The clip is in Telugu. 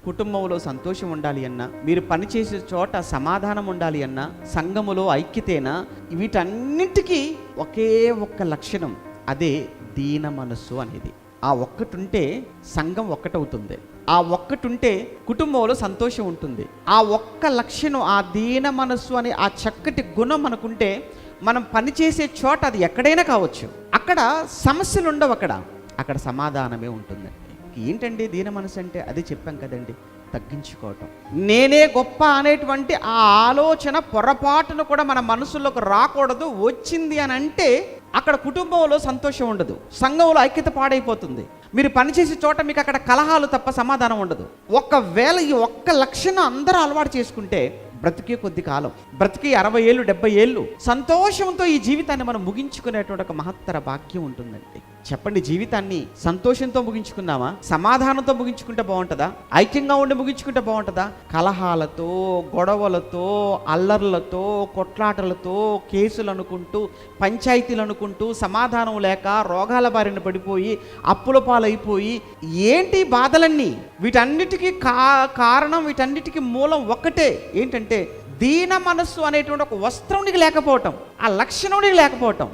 కుటుంబంలో సంతోషం ఉండాలి అన్నా, మీరు పనిచేసే చోట సమాధానం ఉండాలి అన్నా, సంఘములో ఐక్యతేనా, వీటన్నిటికీ ఒకే ఒక్క లక్షణం, అదే దీన మనస్సు అనేది. ఆ ఒక్కటుంటే సంఘం ఒక్కటవుతుంది. ఆ ఒక్కటుంటే కుటుంబంలో సంతోషం ఉంటుంది. ఆ ఒక్క లక్షణం, ఆ దీన మనస్సు అనే ఆ చక్కటి గుణం మనకుంటే మనం పనిచేసే చోట అది ఎక్కడైనా కావచ్చు, అక్కడ సమస్యలు ఉండవు, అక్కడ సమాధానమే ఉంటుందండి. ఏంటండి దీన మనసు అంటే? అది చెప్పాం కదండి, తగ్గించుకోవటం. నేనే గొప్ప అనేటువంటి ఆ ఆలోచన పొరపాటును కూడా మన మనసులోకి రాకూడదు. వచ్చింది అని అంటే అక్కడ కుటుంబంలో సంతోషం ఉండదు, సంఘంలో ఐక్యత పాడైపోతుంది. మీరు పనిచేసే చోట మీకు అక్కడ కలహాలు తప్ప సమాధానం ఉండదు. ఒకవేళ ఈ ఒక్క లక్షణం అందరూ అలవాటు చేసుకుంటే బ్రతికే కొద్ది కాలం, బ్రతికి 60 ఏళ్ళు 70 ఏళ్ళు సంతోషంతో ఈ జీవితాన్ని మనం ముగించుకునేటువంటి ఒక మహత్తర భాగ్యం ఉంటుందండి. చెప్పండి, జీవితాన్ని సంతోషంతో ముగించుకుందామా, సమాధానంతో ముగించుకుంటే బాగుంటుందా, ఐక్యంగా ఉండి ముగించుకుంటే బాగుంటుందా? కలహాలతో, గొడవలతో, అల్లర్లతో, కొట్లాటలతో, కేసులు అనుకుంటూ, పంచాయతీలు అనుకుంటూ, సమాధానం లేక రోగాల బారిన పడిపోయి అప్పుల పాలైపోయి ఏంటి బాధలన్నీ? వీటన్నిటికీ కారణం, వీటన్నిటికీ మూలం ఒక్కటే. ఏంటంటే దీన మనస్సు అనేటువంటి ఒక వస్త్రం నీకు లేకపోవటం, ఆ లక్షణం నీకు లేకపోవటం.